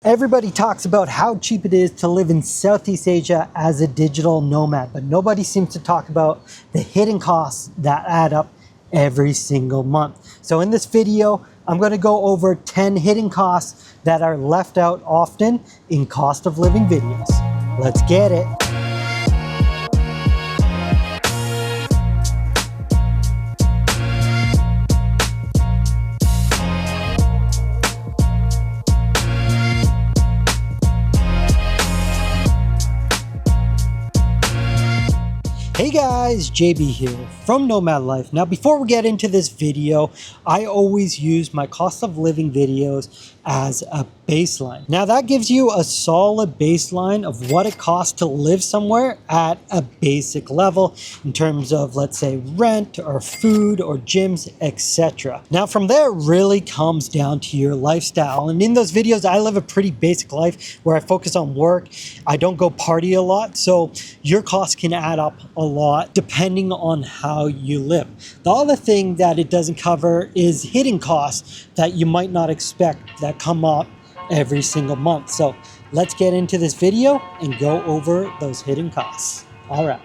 Everybody talks about how cheap it is to live in Southeast Asia as a digital nomad, but nobody seems to talk about the hidden costs that add up every single month. So in this video, I'm going to go over 10 hidden costs that are left out often in cost of living videos. Let's get it. Hey guys, JB here from Nomad Life. Now before we get into this video, I always use my cost of living videos as a baseline. Now that gives you a solid baseline of what it costs to live somewhere at a basic level in terms of, let's say, rent or food or gyms, etc. Now from there, it really comes down to your lifestyle. And in those videos, I live a pretty basic life where I focus on work. I don't go party a lot. So your costs can add up a lot depending on how you live. The other thing that it doesn't cover is hidden costs that you might not expect that come up every single month. So let's get into this video and go over those hidden costs. All right.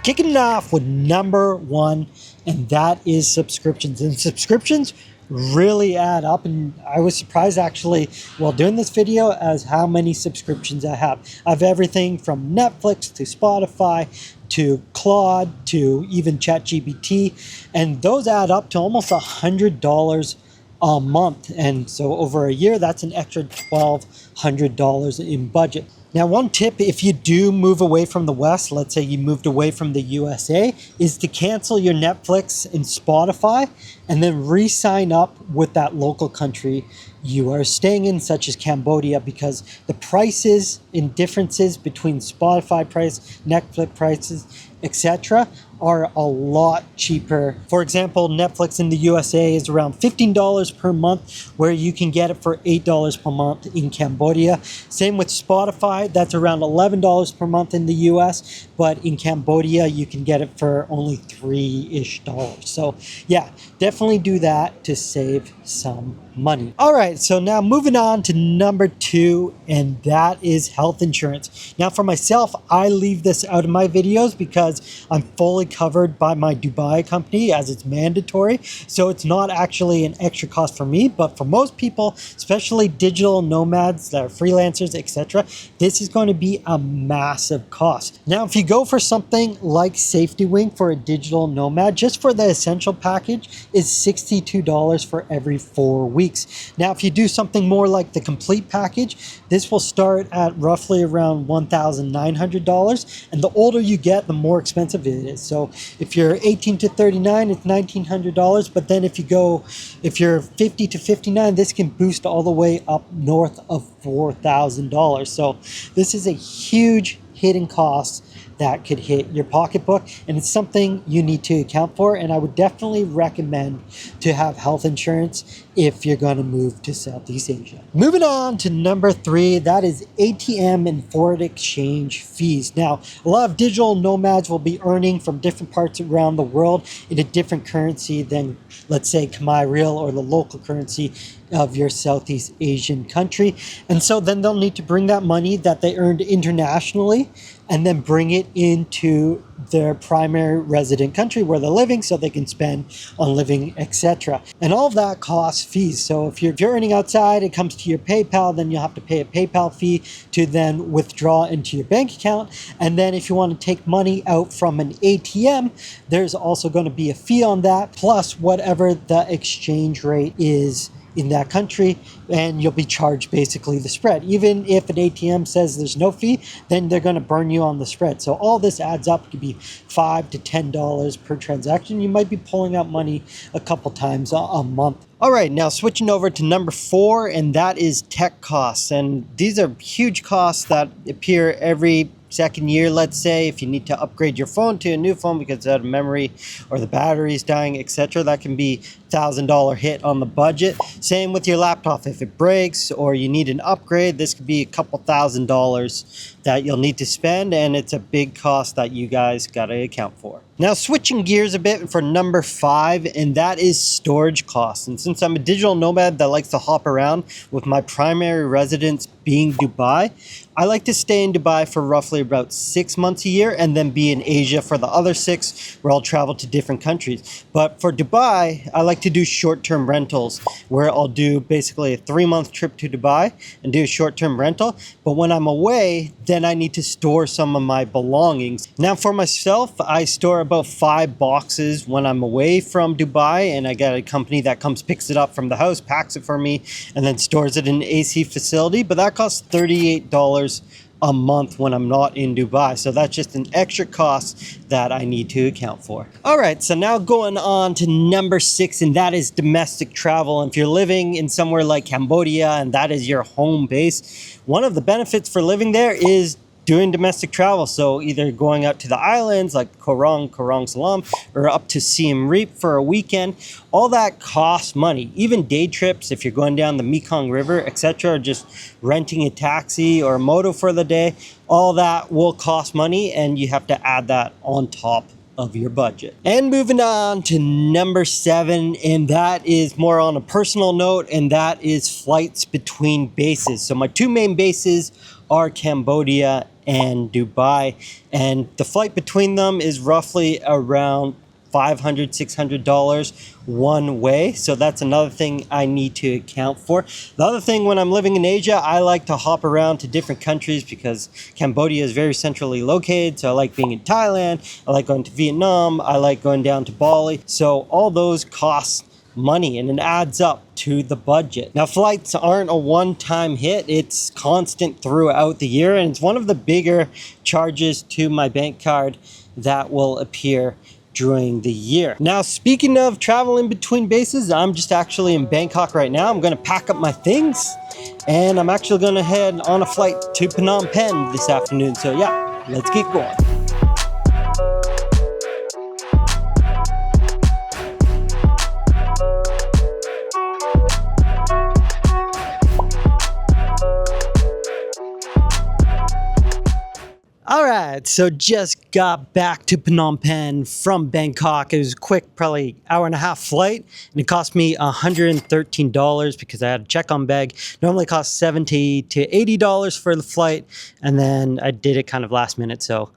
Kicking it off with number one, and that is subscriptions. And subscriptions really add up, and I was surprised actually while doing this video as how many subscriptions I have. I have everything from Netflix to Spotify to Claude to even ChatGPT, and those add up to almost $100 a month. And so over a year, that's an extra $1,200 in budget. Now, one tip, if you do move away from the West, let's say you moved away from the USA, is to cancel your Netflix and Spotify and then re-sign up with that local country you are staying in, such as Cambodia, because the prices and differences between Spotify price, Netflix prices, etc. are a lot cheaper. For example, Netflix in the USA is around $15 per month, where you can get it for $8 per month in Cambodia. Same with Spotify, that's around $11 per month in the US, but in Cambodia you can get it for only $3-ish. So yeah, definitely do that to save some money. All right, so now moving on to number two, and that is health insurance. Now for myself, I leave this out of my videos because I'm fully covered by my Dubai company as it's mandatory. So it's not actually an extra cost for me, but for most people, especially digital nomads that are freelancers, etc., this is going to be a massive cost. Now, if you go for something like Safety Wing for a digital nomad, just for the essential package is $62 for every 4 weeks. Now, if you do something more like the complete package, this will start at roughly around $1,900. And the older you get, the more expensive it is. So if you're 18 to 39, it's $1,900. But then if you're 50 to 59, this can boost all the way up north of $4,000. So this is a huge hidden cost that could hit your pocketbook, and it's something you need to account for. And I would definitely recommend to have health insurance if you're going to move to Southeast Asia. Moving on to number three, that is ATM and foreign exchange fees. Now, a lot of digital nomads will be earning from different parts around the world in a different currency than, let's say, Khmer Real or the local currency of your Southeast Asian country. And so then they'll need to bring that money that they earned internationally and then bring it into their primary resident country where they're living so they can spend on living, etc. And all of that costs fees. So if you're earning outside, it comes to your PayPal, then you'll have to pay a PayPal fee to then withdraw into your bank account. And then if you want to take money out from an ATM, there's also going to be a fee on that, plus whatever the exchange rate is in that country, and you'll be charged basically the spread. Even if an ATM says there's no fee, then they're going to burn you on the spread. So all this adds up to be $5 to $10 per transaction. You might be pulling out money a couple times a month. All right, now switching over to number four, and that is tech costs. And these are huge costs that appear every second year, let's say, if you need to upgrade your phone to a new phone because it's out of memory or the battery's dying, etc., that can be $1,000 hit on the budget. Same with your laptop. If it breaks or you need an upgrade, this could be a couple $1,000s that you'll need to spend, and it's a big cost that you guys got to account for. Now, switching gears a bit for number 5, and that is storage costs. And since I'm a digital nomad that likes to hop around with my primary residence being Dubai, I like to stay in Dubai for roughly about 6 months a year and then be in Asia for the other 6, where I'll travel to different countries. But for Dubai, I like to do short-term rentals where I'll do basically a 3-month trip to Dubai and do a short-term rental. But when I'm away, then I need to store some of my belongings. Now for myself, I store about 5 boxes when I'm away from Dubai, and I got a company that comes, picks it up from the house, packs it for me, and then stores it in an AC facility. But that costs $38 a month when I'm not in Dubai. So that's just an extra cost that I need to account for. All right, so now going on to number 6, and that is domestic travel. And if you're living in somewhere like Cambodia and that is your home base, one of the benefits for living there is doing domestic travel. So either going out to the islands like Korong Salam, or up to Siem Reap for a weekend. All that costs money. Even day trips, if you're going down the Mekong River, etc., or just renting a taxi or a moto for the day, all that will cost money, and you have to add that on top of your budget. And moving on to number 7, and that is more on a personal note, and that is flights between bases. So my 2 main bases are Cambodia and Dubai, and the flight between them is roughly around $500, $600 one way. So that's another thing I need to account for. The other thing, when I'm living in Asia, I like to hop around to different countries because Cambodia is very centrally located. So I like being in Thailand, I like going to Vietnam, I like going down to Bali. So all those costs money, and it adds up to the budget. Now, flights aren't a one-time hit. It's constant throughout the year, and it's one of the bigger charges to my bank card that will appear during the year. Now, speaking of traveling between bases, I'm just actually in Bangkok right now. I'm going to pack up my things, and I'm actually going to head on a flight to Phnom Penh this afternoon. So yeah, let's get going. All right, so just got back to Phnom Penh from Bangkok. It was a quick, probably hour-and-a-half flight, and it cost me $113 because I had a check-on bag. Normally it costs $70 to $80 for the flight, and then I did it kind of last minute, so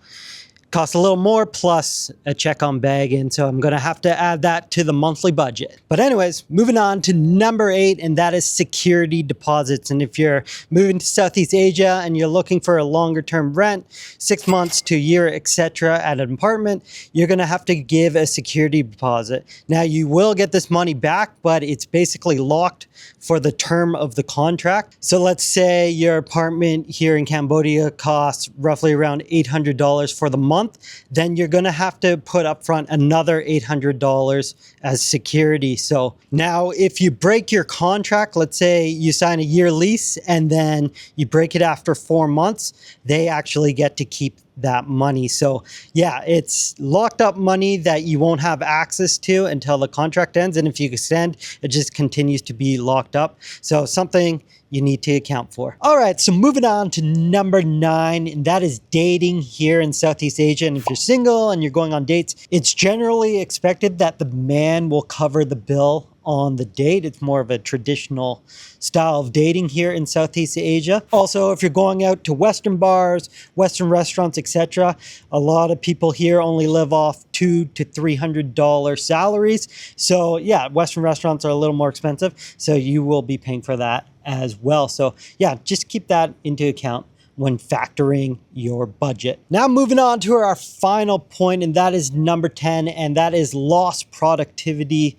cost a little more plus a check-on bag, and so I'm gonna have to add that to the monthly budget. But anyways, moving on to number 8, and that is security deposits. And if you're moving to Southeast Asia and you're looking for a longer term rent, 6 months to a year, etc., at an apartment, you're gonna have to give a security deposit. Now, you will get this money back, but it's basically locked for the term of the contract. So let's say your apartment here in Cambodia costs roughly around $800 for the month, then you're gonna have to put up front another $800 as security. So now if you break your contract, let's say you sign a year lease and then you break it after 4 months, they actually get to keep that money. So yeah, it's locked up money that you won't have access to until the contract ends. And if you extend, it just continues to be locked up. So something you need to account for. All right, so moving on to number 9, and that is dating here in Southeast Asia. And if you're single and you're going on dates, it's generally expected that the man will cover the bill on the date. It's more of a traditional style of dating here in Southeast Asia. Also, if you're going out to Western bars, Western restaurants, etc., a lot of people here only live off $200 to $300 salaries. So yeah, Western restaurants are a little more expensive, so you will be paying for that as well. So yeah, just keep that into account when factoring your budget. Now moving on to our final point, and that is number 10, and that is lost productivity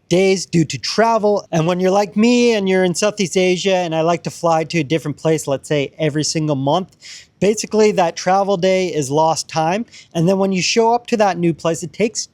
days due to travel. And when you're like me and you're in Southeast Asia and I like to fly to a different place, let's say every single month, basically that travel day is lost time. And then when you show up to that new place, it takes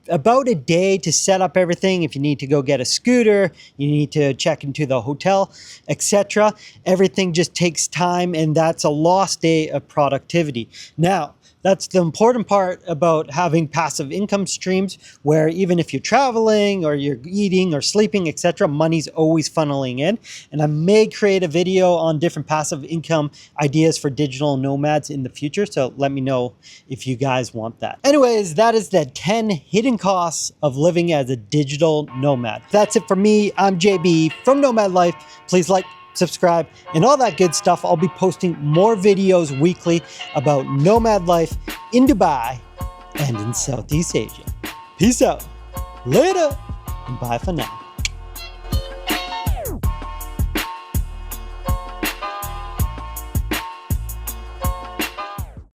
about a day to set up everything. If you need to go get a scooter, you need to check into the hotel, etc. Everything just takes time, and that's a lost day of productivity. Now, that's the important part about having passive income streams, where even if you're traveling or you're eating or sleeping, etc., money's always funneling in. And I may create a video on different passive income ideas for digital nomads in the future, so let me know if you guys want that. Anyways, that is the 10 hidden costs of living as a digital nomad. That's it for me. I'm JB from Nomad Life. Please like, subscribe, and all that good stuff. I'll be posting more videos weekly about nomad life in Dubai and in Southeast Asia. Peace out. Later. And bye for now.